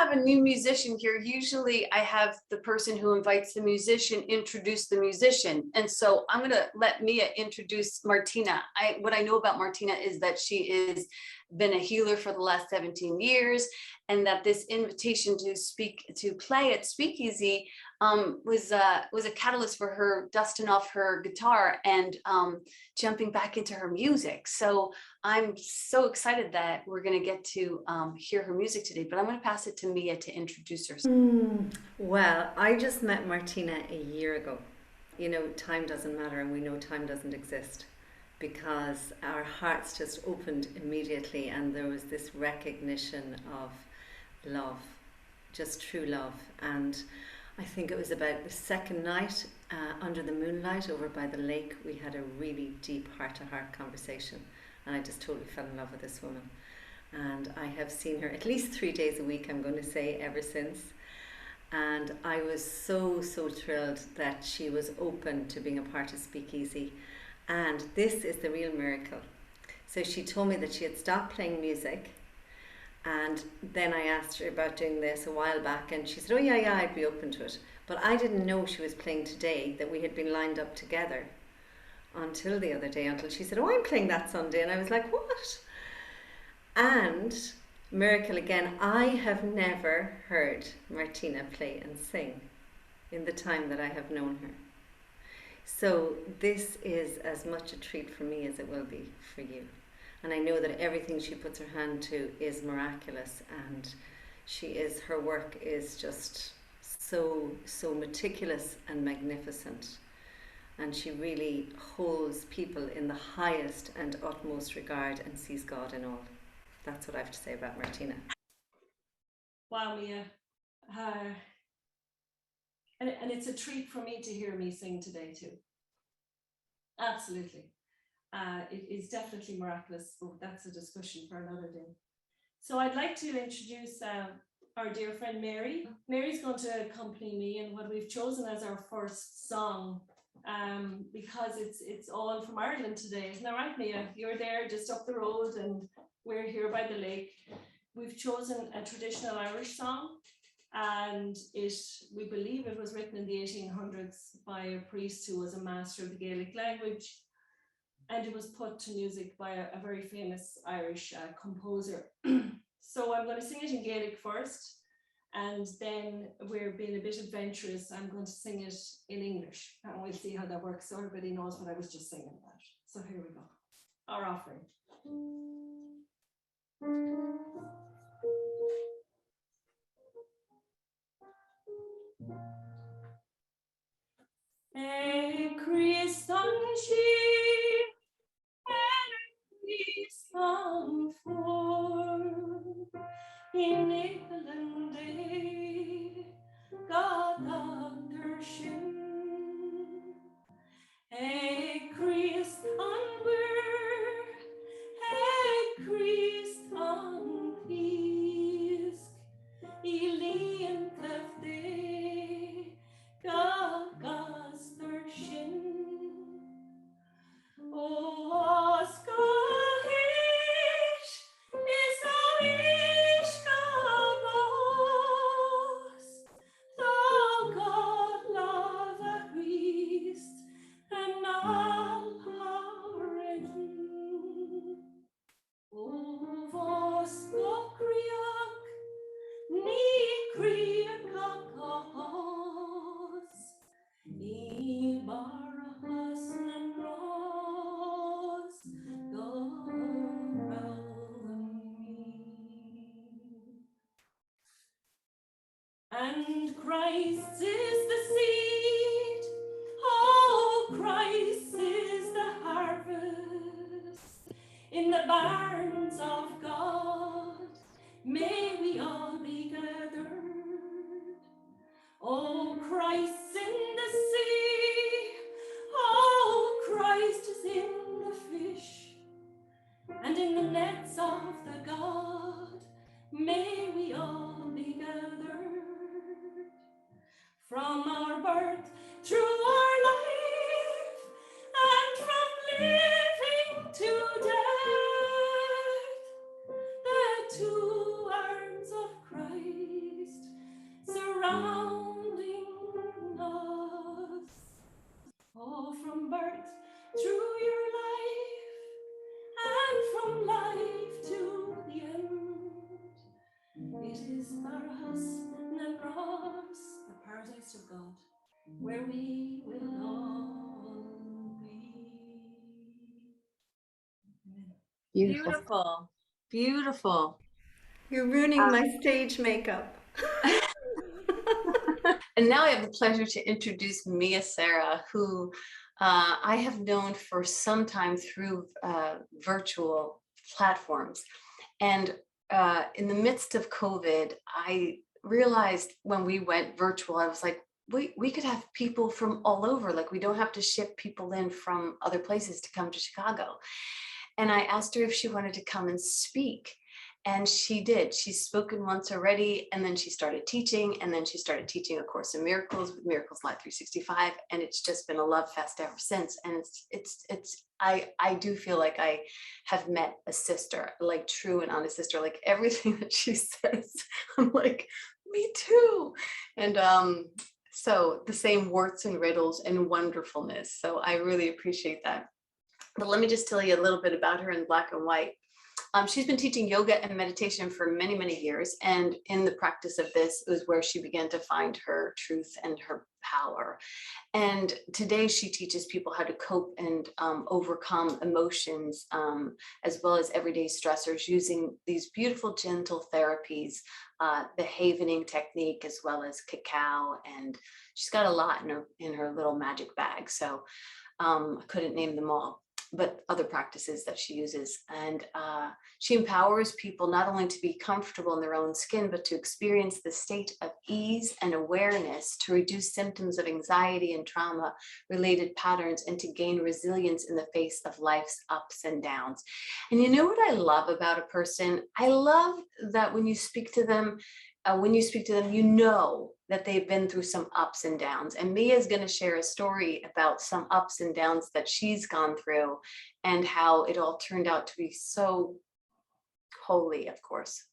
have a new musician here. Usually I have the person who invites the musician introduce the musician. And so I'm going to let Mia introduce Martina. What I know about Martina is that she is been a healer for the last 17 years, and that this invitation to play at SpeakEasy was a catalyst for her dusting off her guitar and jumping back into her music. So I'm so excited that we're going to get to hear her music today, but I'm going to pass it to Mia to introduce herself. Well, I just met Martina a year ago. You know, time doesn't matter, and we know time doesn't exist, because our hearts just opened immediately, and there was this recognition of love, just true love. And I think it was about the second night under the moonlight over by the lake, we had a really deep heart-to-heart conversation, and I just totally fell in love with this woman. And I have seen her at least 3 days a week, I'm going to say, ever since. And I was so thrilled that she was open to being a part of SpeakEasy. And this is the real miracle. So she told me that she had stopped playing music, and then I asked her about doing this a while back, and she said, oh yeah, I'd be open to it. But I didn't know she was playing today, that we had been lined up together until the other day, until she said, oh, I'm playing that Sunday. And I was like, what? And miracle again, I have never heard Martina play and sing in the time that I have known her. So this is as much a treat for me as it will be for you. And I know that everything she puts her hand to is miraculous, and her work is just so meticulous and magnificent. And she really holds people in the highest and utmost regard and sees God in all. That's what I have to say about Martina. Wow, Mia. And it's a treat for me to hear me sing today too. Absolutely. It is definitely miraculous, but that's a discussion for another day. So I'd like to introduce our dear friend Mary. Mary's going to accompany me in what we've chosen as our first song, because it's all from Ireland today. Isn't that right, Mia? You're there just up the road and we're here by the lake. We've chosen a traditional Irish song, and we believe it was written in the 1800s by a priest who was a master of the Gaelic language, and it was put to music by a very famous Irish composer. So I'm going to sing it in Gaelic first, and then we're being a bit adventurous. I'm going to sing it in English, and we'll see how that works so everybody knows what I was just singing about. So here we go. Our offering. E Christanci, e Christan for, in England, God undershin. E Christan word, e Christan peace, Elian clefde, God's shin. O Scohish is Oish Gabos, thou God love a Christ and all our O vos Gokriak, ni Kriakos, ni Barahas and Ross, go round me. And Christ is the seed, oh, Christ is the harvest, in the barns of God, may we all be gathered. Oh, Christ in the sea, oh, Christ is in the fish, and in the nets of the God, may we all be gathered. From our birth through our life, and from living to death, the two arms of Christ is Marhas na Gross, the paradise of God, where we will all be. Beautiful. Beautiful. You're ruining my stage makeup. And now I have the pleasure to introduce Mia Sera, who I have known for some time through virtual platforms. And in the midst of COVID, I realized when we went virtual, I was like, we could have people from all over. Like, we don't have to ship people in from other places to come to Chicago. And I asked her if she wanted to come and speak. And she did. She's spoken once already, and then she started teaching, and then she started teaching A Course in Miracles with Miracles Live 365, and it's just been a love fest ever since. And I do feel like I have met a sister, like true and honest sister. Like everything that she says, I'm like, me too. And so the same warts and riddles and wonderfulness. So I really appreciate that. But let me just tell you a little bit about her in black and white. She's been teaching yoga and meditation for many, many years. And in the practice of this was where she began to find her truth and her power. And today she teaches people how to cope and overcome emotions, as well as everyday stressors, using these beautiful, gentle therapies, the havening technique, as well as cacao. And she's got a lot in her little magic bag. So I couldn't name them all, but other practices that she uses. And she empowers people not only to be comfortable in their own skin, but to experience the state of ease and awareness, to reduce symptoms of anxiety and trauma related patterns, and to gain resilience in the face of life's ups and downs. And you know what I love about a person? I love that when you speak to them, you know that they've been through some ups and downs. And Mia is going to share a story about some ups and downs that she's gone through and how it all turned out to be so holy, of course.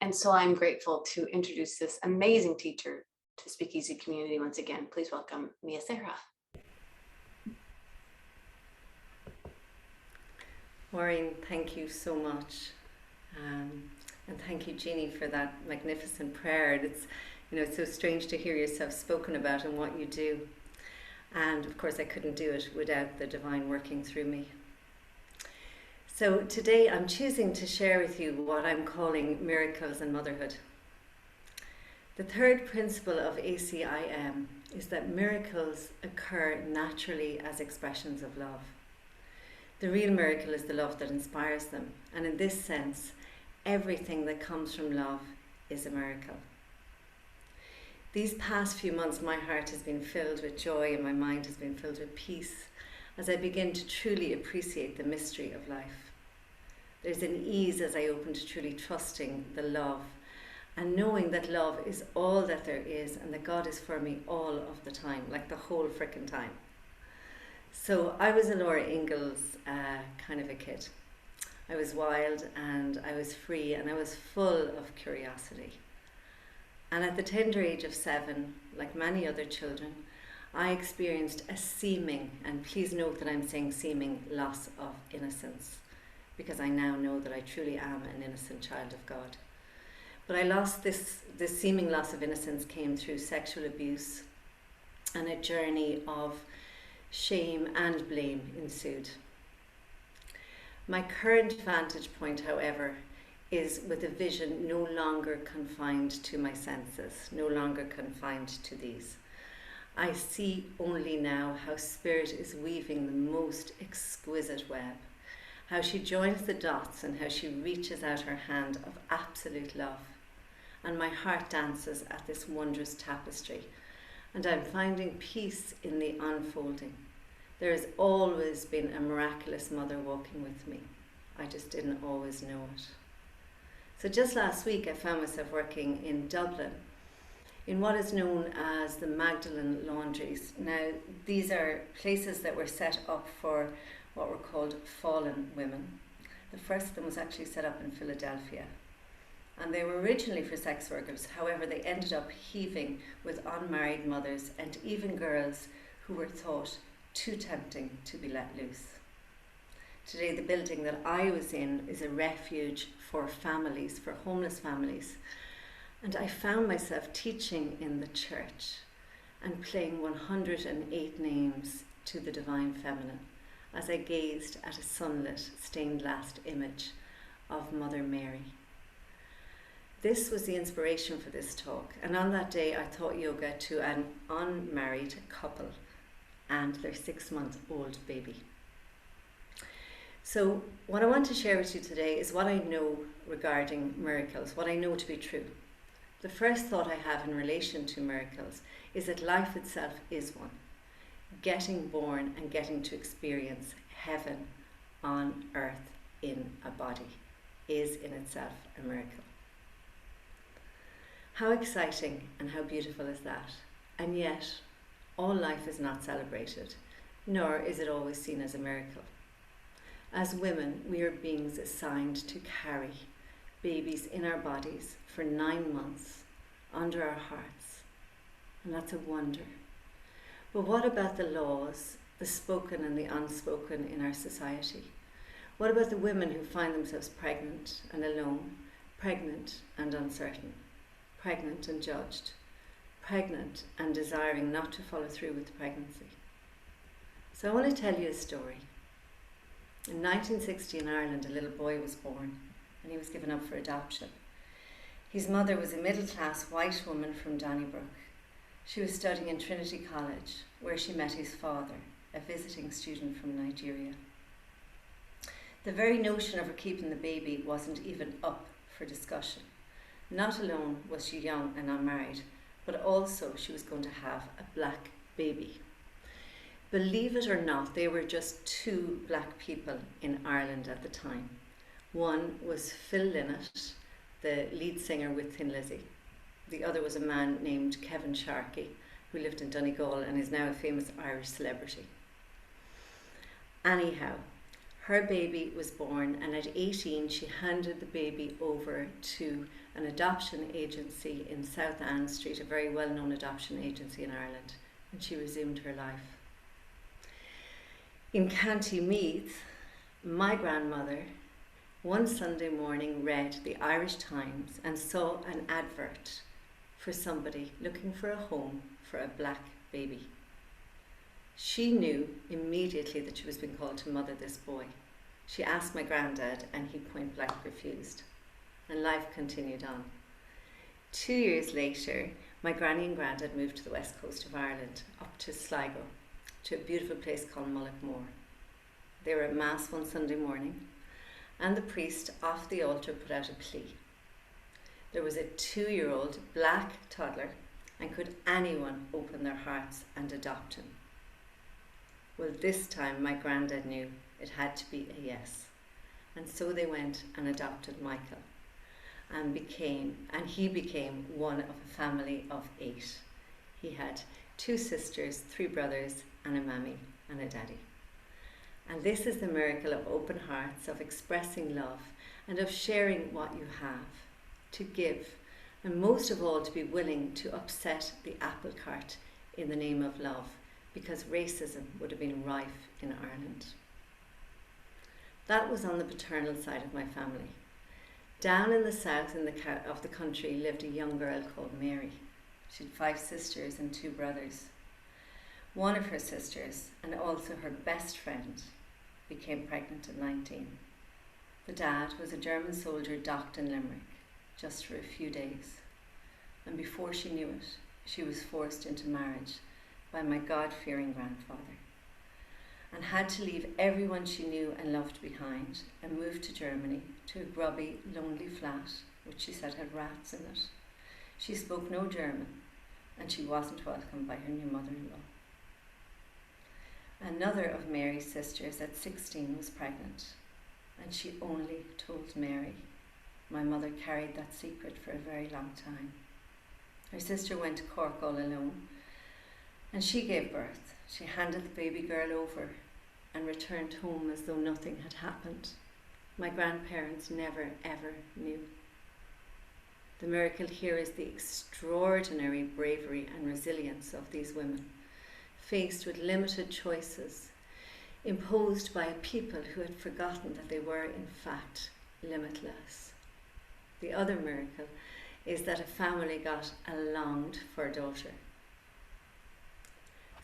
And so I'm grateful to introduce this amazing teacher to SpeakEasy community once again. Please welcome Mia Sera. Maureen, thank you so much. And thank you, Jeannie, for that magnificent prayer. It's so strange to hear yourself spoken about and what you do. And of course, I couldn't do it without the divine working through me. So today I'm choosing to share with you what I'm calling miracles and motherhood. The third principle of ACIM is that miracles occur naturally as expressions of love. The real miracle is the love that inspires them. And in this sense, everything that comes from love is a miracle. These past few months, my heart has been filled with joy and my mind has been filled with peace as I begin to truly appreciate the mystery of life. There's an ease as I open to truly trusting the love and knowing that love is all that there is and that God is for me all of the time, like the whole frickin' time. So I was a Laura Ingalls kind of a kid. I was wild and I was free and I was full of curiosity. And at the tender age of 7, like many other children, I experienced a seeming, and please note that I'm saying seeming, loss of innocence, because I now know that I truly am an innocent child of God. But I lost this seeming loss of innocence came through sexual abuse, and a journey of shame and blame ensued. My current vantage point, however, is with a vision no longer confined to my senses, no longer confined to these. I see only now how Spirit is weaving the most exquisite web, how she joins the dots and how she reaches out her hand of absolute love. And my heart dances at this wondrous tapestry, and I'm finding peace in the unfolding. There has always been a miraculous mother walking with me. I just didn't always know it. So just last week I found myself working in Dublin in what is known as the Magdalen Laundries. Now these are places that were set up for what were called fallen women. The first of them was actually set up in Philadelphia. And they were originally for sex workers. However, they ended up heaving with unmarried mothers and even girls who were thought too tempting to be let loose. Today, the building that I was in is a refuge for families, for homeless families. And I found myself teaching in the church and playing 108 names to the Divine Feminine as I gazed at a sunlit stained glass image of Mother Mary. This was the inspiration for this talk, and on that day I taught yoga to an unmarried couple and their 6-month-old baby. So what I want to share with you today is what I know regarding miracles, what I know to be true. The first thought I have in relation to miracles is that life itself is one. Getting born and getting to experience heaven on earth in a body is in itself a miracle. How exciting and how beautiful is that? And yet, all life is not celebrated, nor is it always seen as a miracle. As women, we are beings assigned to carry babies in our bodies for 9 months under our hearts, and that's a wonder. But what about the laws, the spoken and the unspoken in our society? What about the women who find themselves pregnant and alone, pregnant and uncertain, pregnant and judged, pregnant and desiring not to follow through with the pregnancy? So I want to tell you a story. In 1960 in Ireland, a little boy was born and he was given up for adoption. His mother was a middle-class white woman from Donnybrook. She was studying in Trinity College, where she met his father, a visiting student from Nigeria. The very notion of her keeping the baby wasn't even up for discussion. Not alone was she young and unmarried, but also she was going to have a black baby. Believe it or not, there were just 2 black people in Ireland at the time. One was Phil Lynott, the lead singer with Thin Lizzy. The other was a man named Kevin Sharkey, who lived in Donegal and is now a famous Irish celebrity. Anyhow, her baby was born, and at 18 she handed the baby over to an adoption agency in South Ann Street, a very well-known adoption agency in Ireland, and she resumed her life. In County Meath, my grandmother one Sunday morning read the Irish Times and saw an advert for somebody looking for a home for a black baby. She knew immediately that she was being called to mother this boy. She asked my granddad and he point blank refused. And life continued on. 2 years later, my granny and granddad moved to the west coast of Ireland, up to Sligo, to a beautiful place called Mullaghmore. They were at Mass one Sunday morning, and the priest off the altar put out a plea. There was a 2-year-old black toddler, and could anyone open their hearts and adopt him? Well, this time my granddad knew it had to be a yes. And so they went and adopted Michael, and he became one of a family of 8. He had 2 sisters, 3 brothers, and a mammy and a daddy. And this is the miracle of open hearts, of expressing love, and of sharing what you have, to give, and most of all to be willing to upset the apple cart in the name of love, because racism would have been rife in Ireland. That was on the paternal side of my family. Down in the south of the country lived a young girl called Mary. She had 5 sisters and 2 brothers. One of her sisters, and also her best friend, became pregnant at 19. The dad was a German soldier docked in Limerick, just for a few days. And before she knew it, she was forced into marriage by my God-fearing grandfather, and had to leave everyone she knew and loved behind and move to Germany, to a grubby, lonely flat, which she said had rats in it. She spoke no German, and she wasn't welcomed by her new mother-in-law. Another of Mary's sisters at 16 was pregnant, and she only told Mary. My mother carried that secret for a very long time. Her sister went to Cork all alone, and she gave birth. She handed the baby girl over and returned home as though nothing had happened. My grandparents never ever knew. The miracle here is the extraordinary bravery and resilience of these women, faced with limited choices, imposed by a people who had forgotten that they were in fact limitless. The other miracle is that a family got a longed for daughter.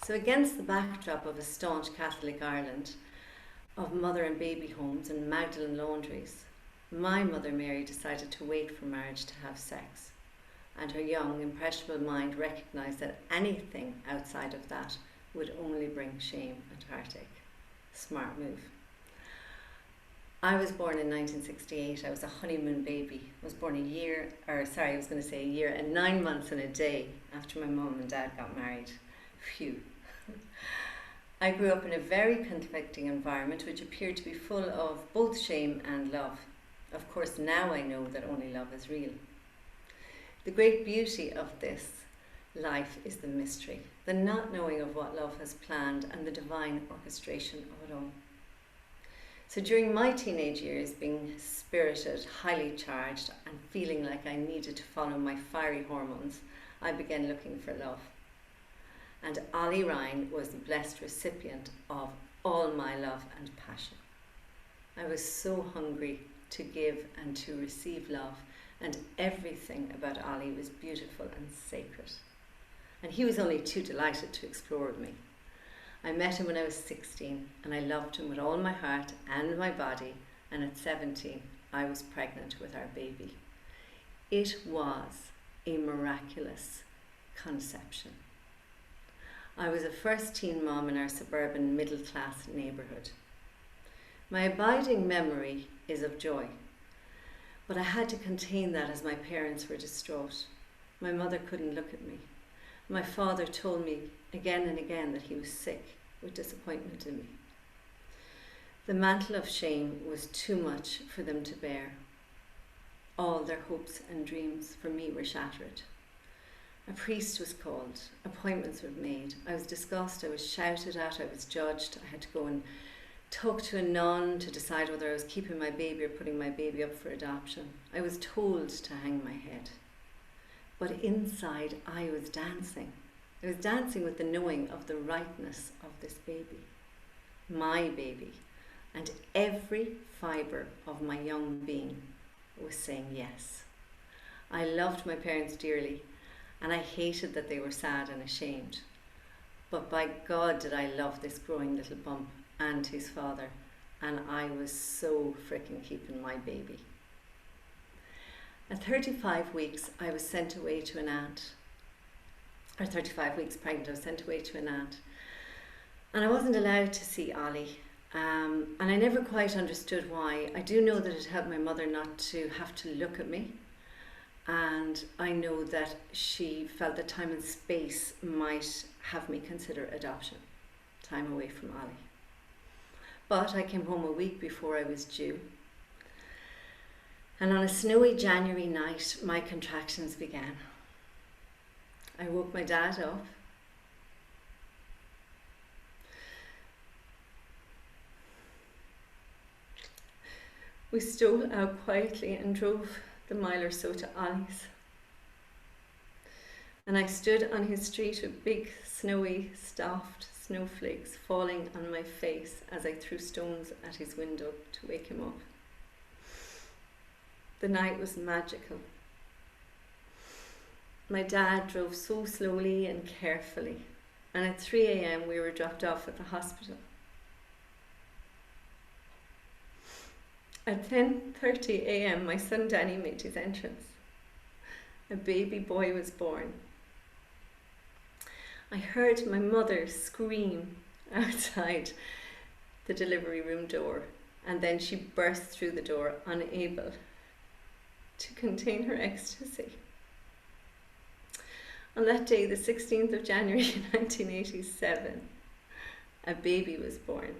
So against the backdrop of a staunch Catholic Ireland, of mother and baby homes and Magdalen Laundries, my mother Mary decided to wait for marriage to have sex, and her young, impressionable mind recognised that anything outside of that would only bring shame and heartache. Smart move. I was born in 1968. I was a honeymoon baby. I was born a year and 9 months and a day after my mum and dad got married. Phew. I grew up in a very conflicting environment which appeared to be full of both shame and love. Of course, now I know that only love is real. The great beauty of this life is the mystery, the not knowing of what love has planned and the divine orchestration of it all. So during my teenage years, being spirited, highly charged and feeling like I needed to follow my fiery hormones, I began looking for love. And Ollie Ryan was the blessed recipient of all my love and passion. I was so hungry to give and to receive love, and everything about Ollie was beautiful and sacred. And he was only too delighted to explore with me. I met him when I was 16, and I loved him with all my heart and my body, and at 17 I was pregnant with our baby. It was a miraculous conception. I was a first teen mom in our suburban middle-class neighbourhood. My abiding memory is of joy, but I had to contain that as my parents were distraught. My mother couldn't look at me. My father told me again and again that he was sick with disappointment in me. The mantle of shame was too much for them to bear. All their hopes and dreams for me were shattered. A priest was called, appointments were made. I was discussed, I was shouted at, I was judged. I had to go and talk to a nun to decide whether I was keeping my baby or putting my baby up for adoption. I was told to hang my head. But inside I was dancing. I was dancing with the knowing of the rightness of this baby, my baby, and every fibre of my young being was saying yes. I loved my parents dearly, and I hated that they were sad and ashamed. But by God did I love this growing little bump and his father, and I was so frickin' keeping my baby. At 35 weeks, I was sent away to an aunt. Or 35 weeks pregnant, I was sent away to an aunt. And I wasn't allowed to see Ollie. And I never quite understood why. I do know that it helped my mother not to have to look at me. And I know that she felt that time and space might have me consider adoption, time away from Ollie. But I came home a week before I was due. And on a snowy January night, my contractions began. I woke my dad up. We stole out quietly and drove the mile or so to Ollie's. And I stood on his street with big, snowy, soft snowflakes falling on my face as I threw stones at his window to wake him up. The night was magical. My dad drove so slowly and carefully, and at 3 a.m. we were dropped off at the hospital. At 10:30 a.m. my son Danny made his entrance. A baby boy was born. I heard my mother scream outside the delivery room door, and then she burst through the door, unable to contain her ecstasy. On that day, the 16th of January 1987, a baby was born.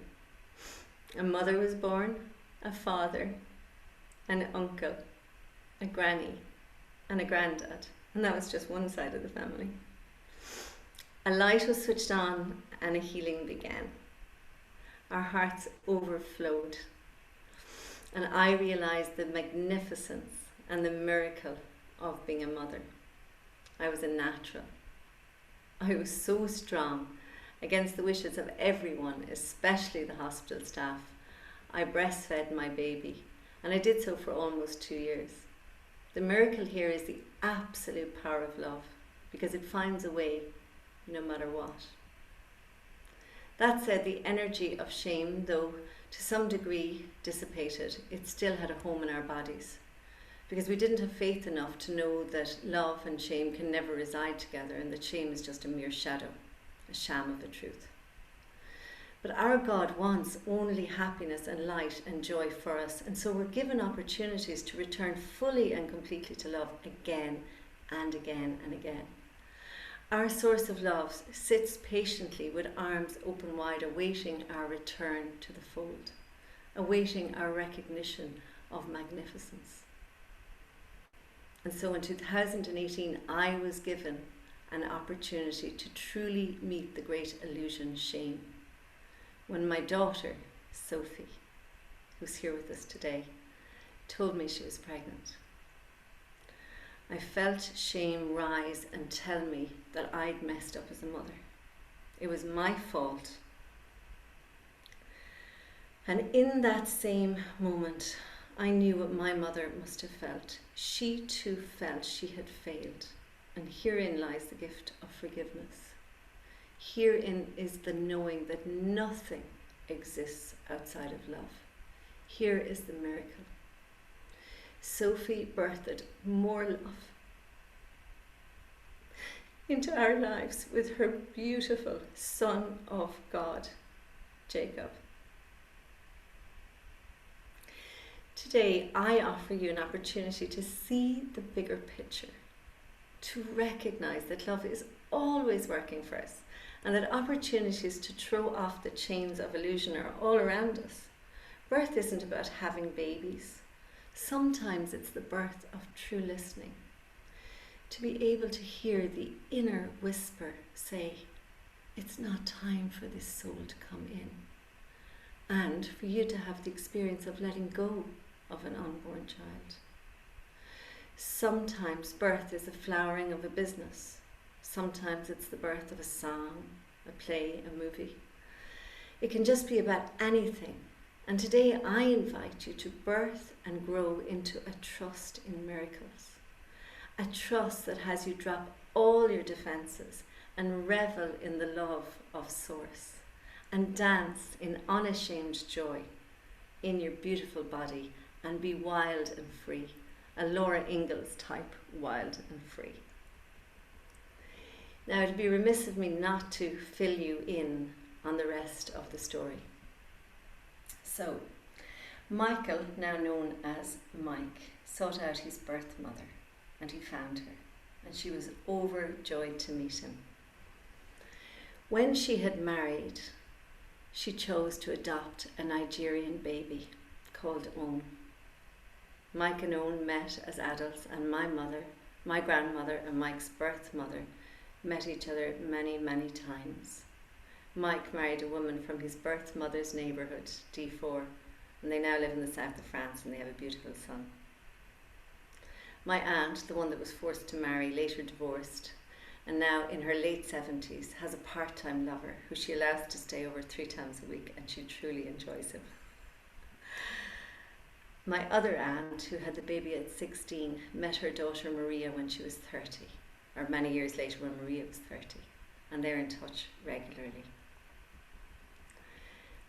A mother was born, a father, an uncle, a granny, and a granddad. And that was just one side of the family. A light was switched on and a healing began. Our hearts overflowed. And I realized the magnificence and the miracle of being a mother. I was a natural. I was so strong against the wishes of everyone, especially the hospital staff. I breastfed my baby, and I did so for almost 2 years. The miracle here is the absolute power of love, because it finds a way no matter what. That said, the energy of shame, though to some degree dissipated, it still had a home in our bodies, because we didn't have faith enough to know that love and shame can never reside together, and that shame is just a mere shadow, a sham of a truth. But our God wants only happiness and light and joy for us, and so we're given opportunities to return fully and completely to love again and again and again. Our source of love sits patiently with arms open wide, awaiting our return to the fold, awaiting our recognition of magnificence. And so in 2018, I was given an opportunity to truly meet the great illusion shame, when my daughter, Sophie, who's here with us today, told me she was pregnant. I felt shame rise and tell me that I'd messed up as a mother. It was my fault. And in that same moment, I knew what my mother must have felt. She too felt she had failed. And herein lies the gift of forgiveness. Herein is the knowing that nothing exists outside of love. Here is the miracle. Sophie birthed more love into our lives with her beautiful Son of God, Jacob. Today, I offer you an opportunity to see the bigger picture, to recognize that love is always working for us, and that opportunities to throw off the chains of illusion are all around us. Birth isn't about having babies. Sometimes it's the birth of true listening. To be able to hear the inner whisper say, it's not time for this soul to come in. And for you to have the experience of letting go of an unborn child. Sometimes birth is the flowering of a business. Sometimes it's the birth of a song, a play, a movie. It can just be about anything. And today I invite you to birth and grow into a trust in miracles. A trust that has you drop all your defenses and revel in the love of Source and dance in unashamed joy in your beautiful body and be wild and free. A Laura Ingalls type wild and free. Now, it'd be remiss of me not to fill you in on the rest of the story. So, Michael, now known as Mike, sought out his birth mother, and he found her, and she was overjoyed to meet him. When she had married, she chose to adopt a Nigerian baby called On. Mike and On met as adults, and my mother, my grandmother, and Mike's birth mother met each other many, many times. Mike married a woman from his birth mother's neighbourhood, D4, and they now live in the south of France, and they have a beautiful son. My aunt, the one that was forced to marry, later divorced, and now in her late 70s has a part-time lover who she allows to stay over 3 times a week, and she truly enjoys him. My other aunt, who had the baby at 16, met her daughter Maria when she was 30, or many years later when Maria was 30, and they're in touch regularly.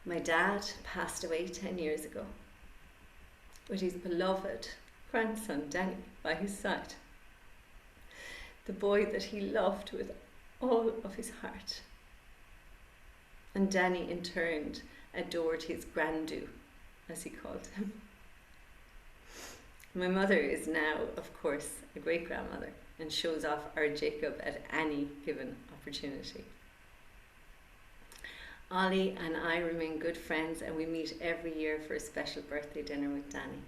My dad passed away 10 years ago, with his beloved grandson Danny by his side, the boy that he loved with all of his heart. And Danny in turn adored his granddoo, as he called him. My mother is now, of course, a great-grandmother and shows off our Jacob at any given opportunity. Ollie and I remain good friends, and we meet every year for a special birthday dinner with Danny.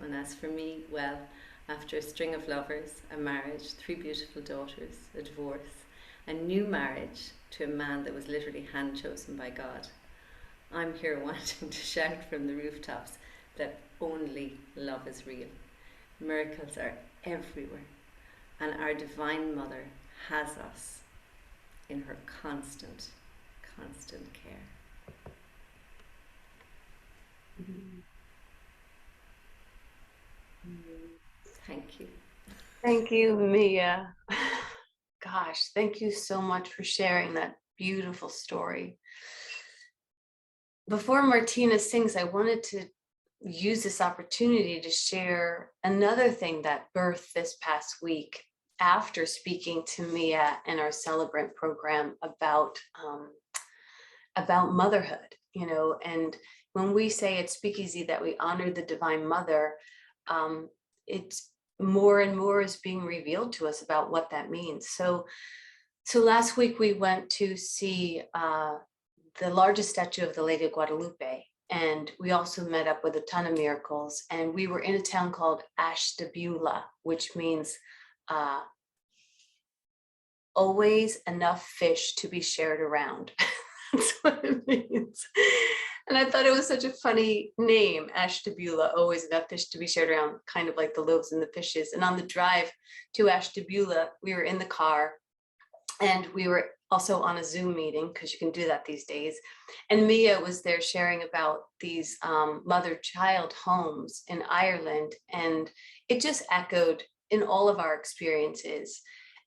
And as for me, well, after a string of lovers, a marriage, 3 beautiful daughters, a divorce, a new marriage to a man that was literally hand-chosen by God, I'm here wanting to shout from the rooftops that only love is real. Miracles are everywhere, and our Divine Mother has us in her constant care. Thank you. Thank you, Mia. Gosh, thank you so much for sharing that beautiful story. Before Martina sings, I wanted to use this opportunity to share another thing that birthed this past week after speaking to Mia in our Celebrant program about motherhood, and when we say at SpeakEasy that we honor the Divine Mother, it's more and more is being revealed to us about what that means. So last week we went to see the largest statue of the Lady of Guadalupe, and we also met up with a ton of miracles. And we were in a town called Ashtabula, which means always enough fish to be shared around. That's what it means. And I thought it was such a funny name, Ashtabula, always enough fish to be shared around, kind of like the loaves and the fishes. And on the drive to Ashtabula, we were in the car, and we were also on a Zoom meeting, because you can do that these days. And Mia was there sharing about these mother-child homes in Ireland. And it just echoed in all of our experiences.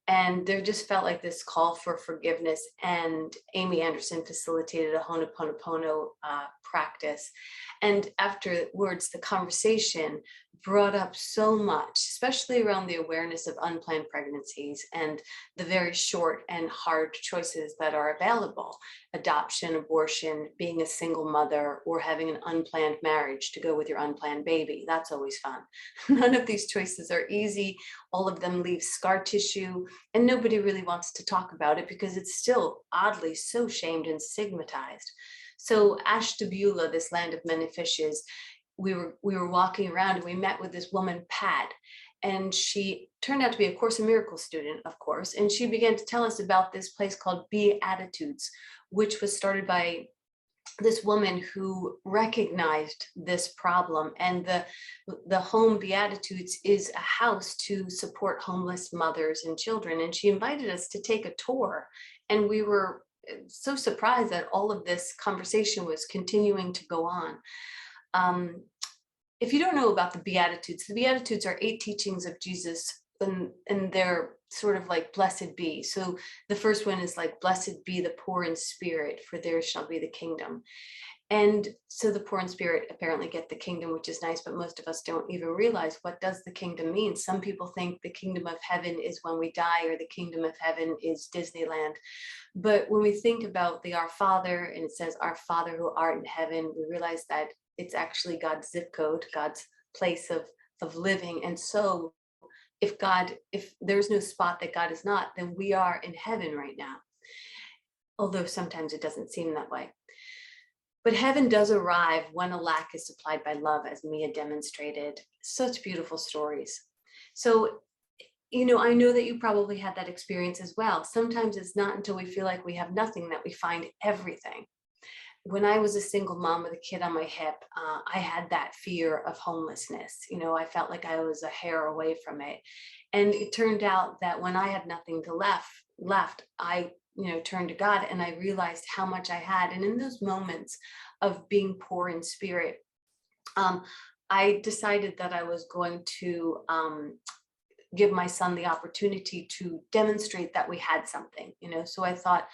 And there just felt like this call for forgiveness. And Amy Anderson facilitated a Hono Pono Pona practice. And afterwards, the conversation brought up so much, especially around the awareness of unplanned pregnancies and the very short and hard choices that are available: adoption, abortion, being a single mother, or having an unplanned marriage to go with your unplanned baby. That's always fun. None of these choices are easy. All of them leave scar tissue, and nobody really wants to talk about it because it's still oddly so shamed and stigmatized. So Ashtabula, this land of many fishes, we were walking around, and we met with this woman, Pat, and she turned out to be a Course in Miracles student, of course, and she began to tell us about this place called Beatitudes, which was started by this woman who recognized this problem. And the home Beatitudes is a house to support homeless mothers and children. And she invited us to take a tour, and we were so surprised that all of this conversation was continuing to go on. If you don't know about the Beatitudes are 8 teachings of Jesus, and they're sort of like blessed be. So the first one is like, blessed be the poor in spirit, for theirs shall be the kingdom. And so the poor in spirit apparently get the kingdom, which is nice, but most of us don't even realize, what does the kingdom mean? Some people think the kingdom of heaven is when we die, or the kingdom of heaven is Disneyland. But when we think about the Our Father, and it says, Our Father who art in heaven, we realize that it's actually God's zip code, God's place of living. And so if there's no spot that God is not, then we are in heaven right now. Although sometimes it doesn't seem that way. But heaven does arrive when a lack is supplied by love, as Mia demonstrated. Such beautiful stories. So, I know that you probably had that experience as well. Sometimes it's not until we feel like we have nothing that we find everything. When I was a single mom with a kid on my hip, I had that fear of homelessness. I felt like I was a hair away from it. And it turned out that when I had nothing to left, I turned to God, and I realized how much I had. And in those moments of being poor in spirit, I decided that I was going to give my son the opportunity to demonstrate that we had something, so I thought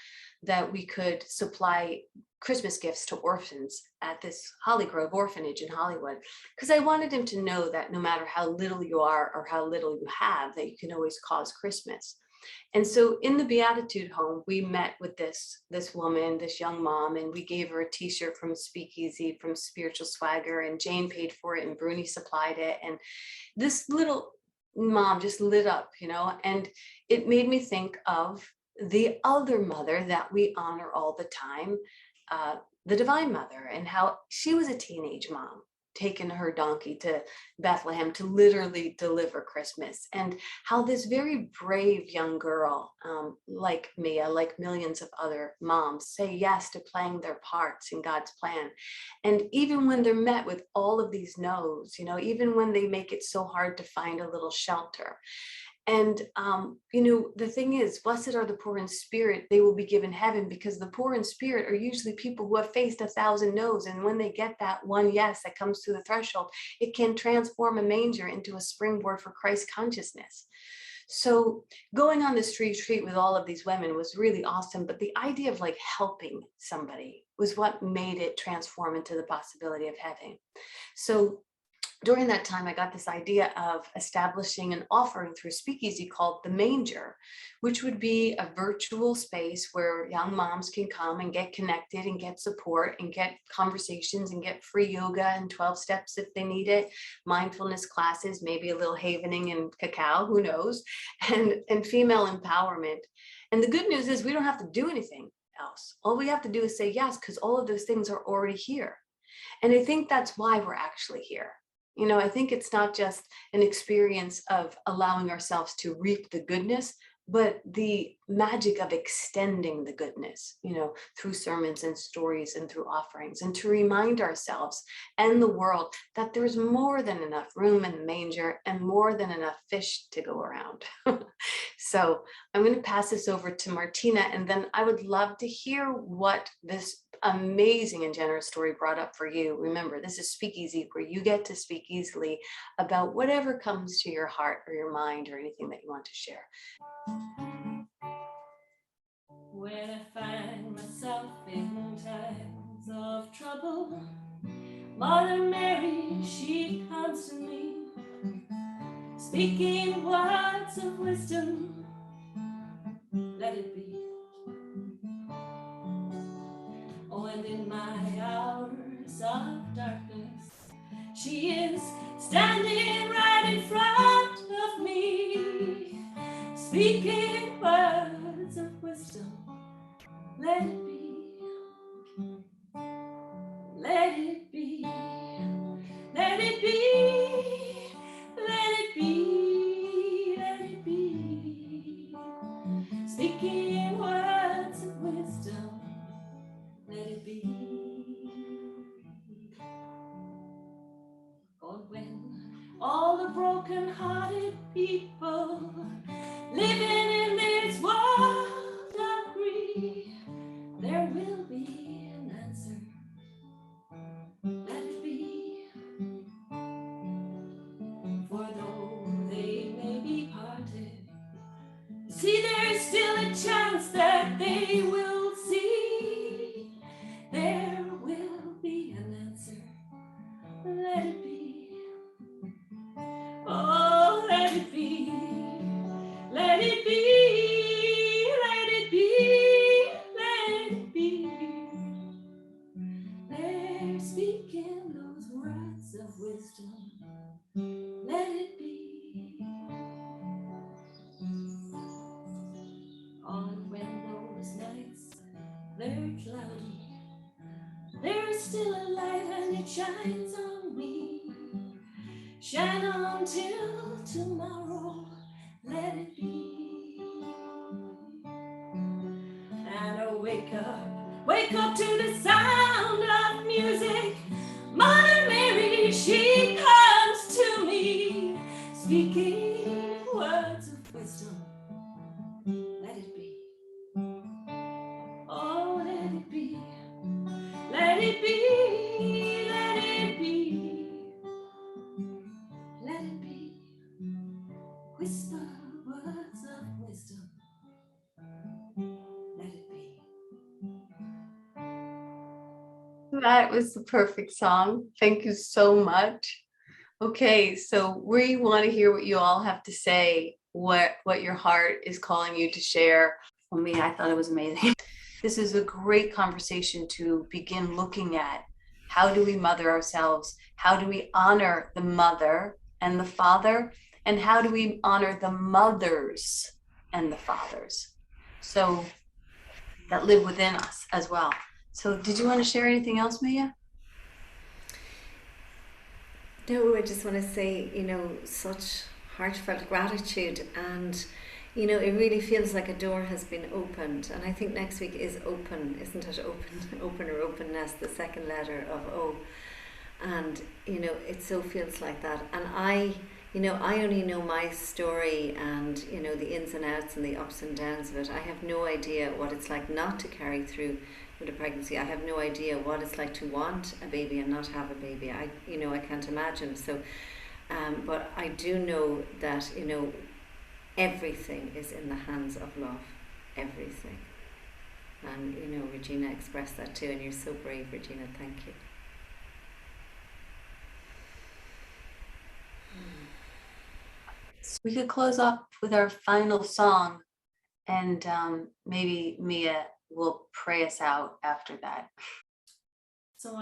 that we could supply Christmas gifts to orphans at this Holly Grove orphanage in Hollywood, because I wanted him to know that no matter how little you are or how little you have, that you can always cause Christmas. And so in the Beatitude home, we met with this woman, this young mom, and we gave her a t-shirt from SpeakEasy, from Spiritual Swagger, and Jane paid for it, and Bruni supplied it. And this little mom just lit up, and it made me think of the other mother that we honor all the time, the Divine Mother, and how she was a teenage mom taking her donkey to Bethlehem to literally deliver Christmas, and how this very brave young girl, like Mia, like millions of other moms, say yes to playing their parts in God's plan. And even when they're met with all of these no's, even when they make it so hard to find a little shelter, And, the thing is, blessed are the poor in spirit, they will be given heaven, because the poor in spirit are usually people who have faced 1,000 no's. And when they get that one yes that comes through the threshold, it can transform a manger into a springboard for Christ consciousness. So going on this retreat with all of these women was really awesome. But the idea of like helping somebody was what made it transform into the possibility of heaven. So during that time, I got this idea of establishing an offering through SpeakEasy called The Manger, which would be a virtual space where young moms can come and get connected and get support and get conversations and get free yoga and 12 steps if they need it, mindfulness classes, maybe a little havening and cacao, who knows, and female empowerment. And the good news is we don't have to do anything else. All we have to do is say yes, because all of those things are already here. And I think that's why we're actually here. I think it's not just an experience of allowing ourselves to reap the goodness, but the magic of extending the goodness, through sermons and stories and through offerings, and to remind ourselves and the world that there's more than enough room in the manger and more than enough fish to go around. So I'm going to pass this over to Martina, and then I would love to hear what this amazing and generous story brought up for you. Remember, this is SpeakEasy, where you get to speak easily about whatever comes to your heart or your mind or anything that you want to share. When I find myself in times of trouble, Mother Mary, she comes to me, speaking words of wisdom. Let it be. Oh, and in my hours of darkness, she is standing right in front of me, speaking words of wisdom. Let it be. Let it be. Let it be. Let it be. Let it be. Speaking words of wisdom. Let it be. For when all the broken-hearted people living in this world agree, there will be an answer. Let it be. For though they may be parted, see, there is still a chance that they will see. There will be an answer. Let it be. Oh, let it be. Let it be. Let it be. Let it be. They're speaking those words of wisdom. Let it be. On when those nights they're cloudy, there is still a light and it shines on me. Shine on till tomorrow. Let it be. And I wake up to the sound of music. Mother Mary, she comes to me, speaking words of wisdom. Let it be. Oh, let it be. Let it be. Let it be. Let it be. Whisper words of wisdom. Let it be. That was the perfect song. Thank you so much. Okay, so we want to hear what you all have to say, what your heart is calling you to share. For me, I thought it was amazing. This is a great conversation to begin looking at. How do we mother ourselves? How do we honor the mother and the father? And how do we honor the mothers and the fathers? So that live within us as well. So did you want to share anything else, Mia? No, I just want to say, such heartfelt gratitude, and it really feels like a door has been opened, and I think next week is open, isn't it? Open or openness, the second letter of O, and it so feels like that. And I You know, I only know my story and, you know, the ins and outs and the ups and downs of it. I have no idea what it's like not to carry through with a pregnancy. I have no idea what it's like to want a baby and not have a baby. I can't imagine. So, but I do know that, you know, everything is in the hands of love. Everything. And, you know, Regina expressed that too, and you're so brave, Regina. Thank you. So we could close up with our final song, and maybe Mia will pray us out after that. So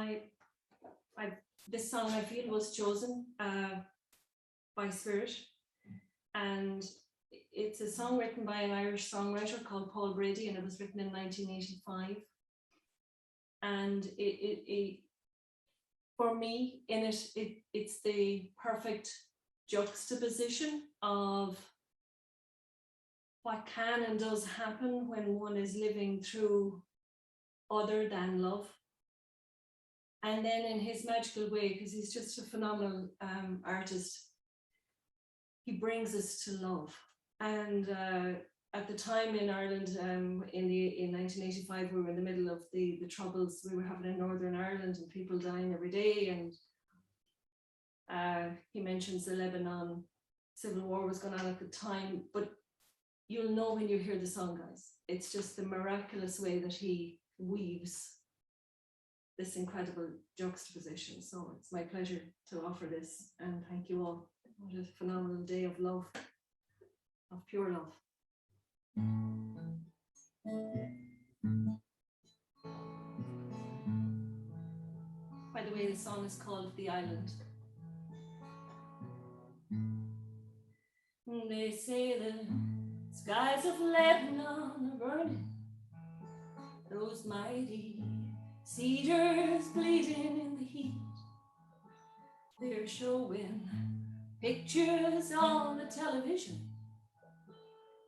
this song I feel was chosen by Spirit, and it's a song written by an Irish songwriter called Paul Brady, and it was written in 1985. And it for me, in it's the perfect juxtaposition of what can and does happen when one is living through other than love. And then in his magical way, because he's just a phenomenal artist, he brings us to love. And at the time in Ireland, in 1985, we were in the middle of the troubles we were having in Northern Ireland, and people dying every day. And he mentions the Lebanon civil war was going on at the time, but you'll know when you hear the song, guys. It's just the miraculous way that he weaves this incredible juxtaposition. So it's my pleasure to offer this, and thank you all. What a phenomenal day of love, of pure love. By the way, the song is called The Island. They say the skies of Lebanon are burning, those mighty cedars bleeding in the heat. They're showing pictures on the television,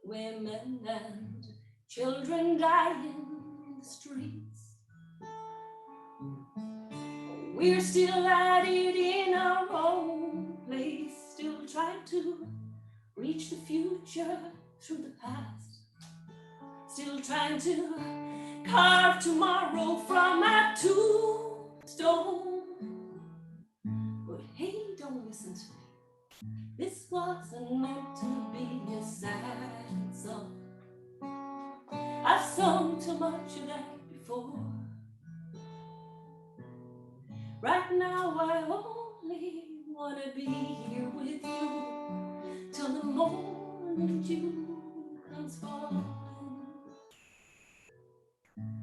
women and children dying in the streets. We're still at it in our own place, still trying to reach the future through the past, still trying to carve tomorrow from our tombstone. But hey, don't listen to me. This wasn't meant to be a sad song. I've sung too much of that before. Right now I only wanna be here with you till the morning dew comes falling.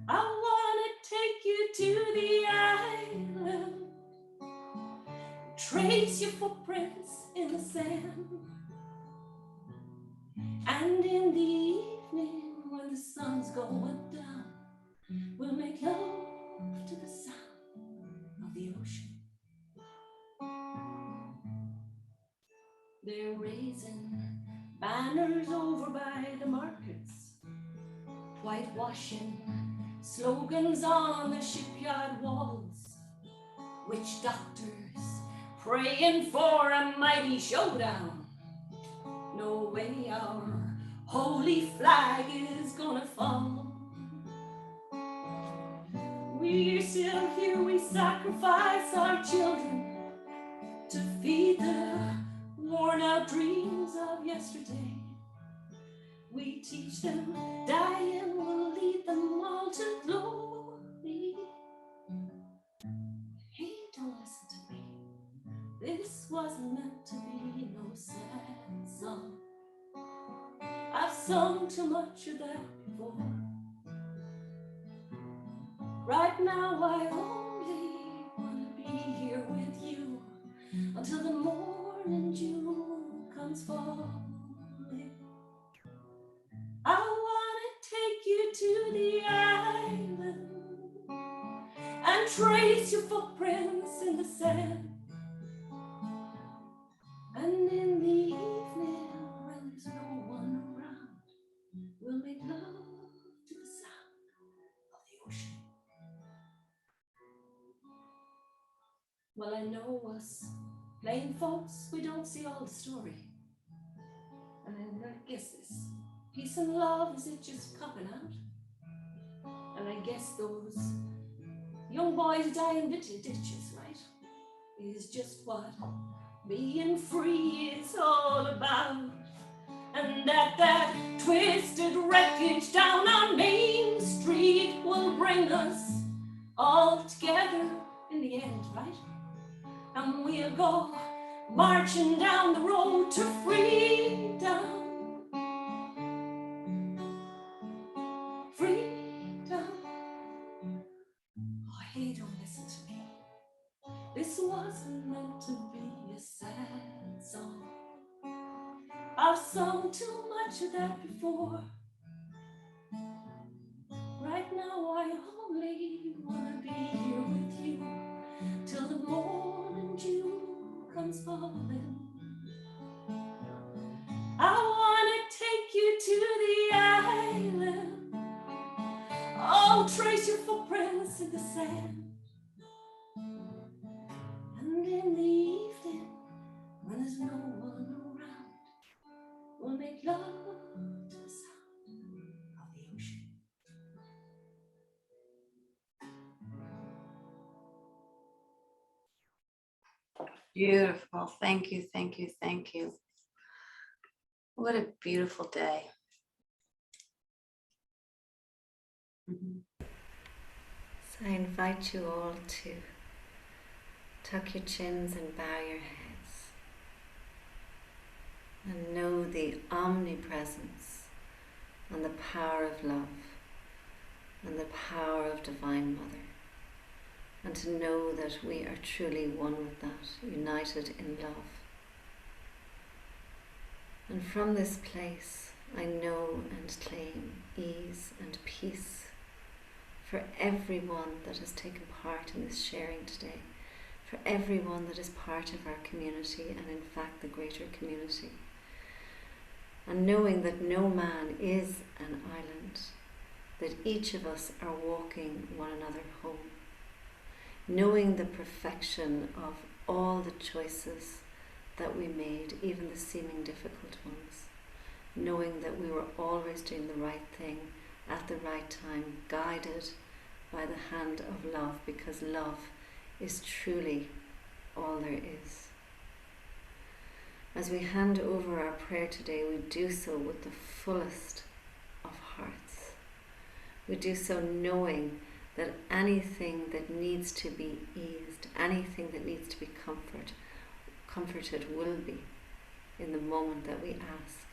I wanna take you to the island, trace your footprints in the sand, and in the evening when the sun's going down, we'll make love to the sound of the ocean. They're raising banners over by the markets, whitewashing slogans on the shipyard walls, witch doctors praying for a mighty showdown. No way our holy flag is gonna fall. We're still here, we sacrifice our children to feed the worn out dreams of yesterday. We teach them dying will lead them all to glory. Hey, don't listen to me. This wasn't meant to be no sad song. I've sung too much of that before. Right now I only wanna be here with you until the morning dew comes falling. I wanna take you to the island and trace your footprints in the sand. And in the evening when there's no one around, we'll make love to the sound of the ocean. Well, I know us Plain folks, we don't see all the story. And then I guess this peace and love, is it just copping out? And I guess those young boys dying ditches, right? Is just what being free is all about. And that twisted wreckage down on Main Street will bring us all together in the end, right? And we'll go marching down the road to freedom. Freedom. Oh, hey, don't listen to me. This wasn't meant to be a sad song. I've sung too much of that before. Right now I only wanna be here with you till the morning dew comes falling. I wanna take you to the island. Oh, trace your footprints in the sand. And in the evening, when there's no one around, we'll make love to the sound of the ocean. Beautiful. Thank you, thank you, thank you. What a beautiful day. So I invite you all to tuck your chins and bow your heads and know the omnipresence and the power of love and the power of Divine Mother, and to know that we are truly one with that, united in love. And from this place I know and claim ease and peace for everyone that has taken part in this sharing today, for everyone that is part of our community and in fact the greater community. And knowing that no man is an island, that each of us are walking one another home. Knowing the perfection of all the choices that we made, even the seeming difficult ones. Knowing that we were always doing the right thing at the right time, guided by the hand of love, because love is truly all there is. As we hand over our prayer today, we do so with the fullest of hearts. We do so knowing that anything that needs to be eased, anything that needs to be comforted will be in the moment that we ask.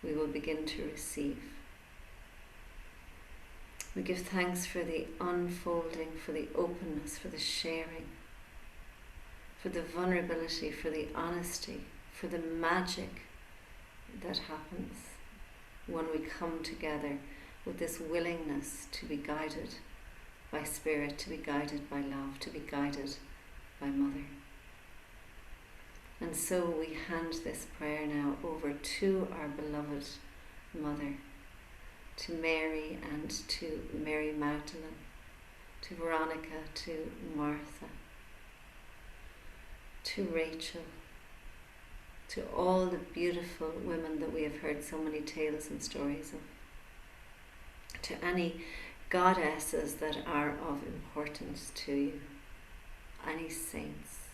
We will begin to receive. We give thanks for the unfolding, for the openness, for the sharing, for the vulnerability, for the honesty, for the magic that happens when we come together with this willingness to be guided by Spirit, to be guided by love, to be guided by Mother. And so we hand this prayer now over to our beloved Mother, to Mary and to Mary Magdalene, to Veronica, to Martha, to Rachel, to all the beautiful women that we have heard so many tales and stories of, to any goddesses that are of importance to you, any saints.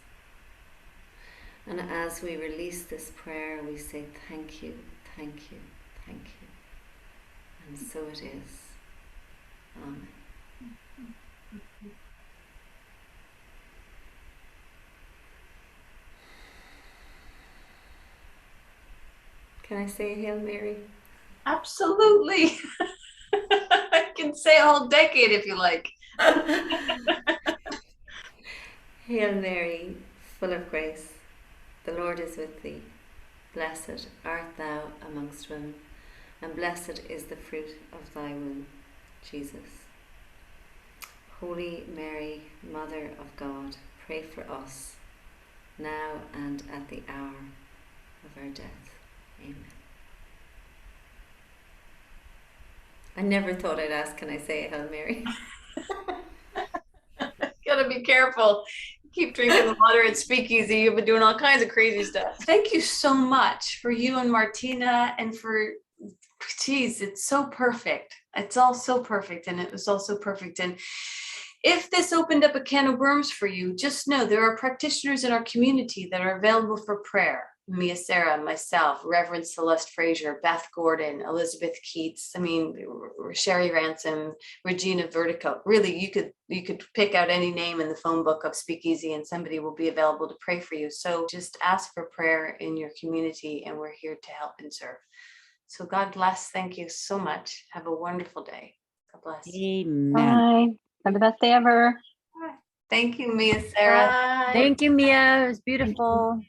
And as we release this prayer, we say thank you, thank you, thank you. And so it is. Amen. Can I say Hail Mary? Absolutely. I can say a whole decade if you like. Hail Mary, full of grace, the Lord is with thee. Blessed art thou amongst women, and blessed is the fruit of thy womb, Jesus. Holy Mary, Mother of God, pray for us, now and at the hour of our death. Amen. I never thought I'd ask, can I say Hail Mary? Gotta be careful. Keep drinking the water at SpeakEasy. You've been doing all kinds of crazy stuff. Thank you so much for you and Martina, and for, geez, it's so perfect. It's all so perfect, and it was all so perfect. And if this opened up a can of worms for you, just know there are practitioners in our community that are available for prayer. Mia Sera, myself, Reverend Celeste Frazier, Beth Gordon, Elizabeth Keats, I mean, Sherry Ransom, Regina Vertico. Really, you could pick out any name in the phone book of SpeakEasy and somebody will be available to pray for you. So just ask for prayer in your community, and we're here to help and serve. So God bless. Thank you so much. Have a wonderful day. God bless. Amen. Bye. Have the best day ever. Thank you, Mia Sera. Bye. Thank you, Mia. It was beautiful.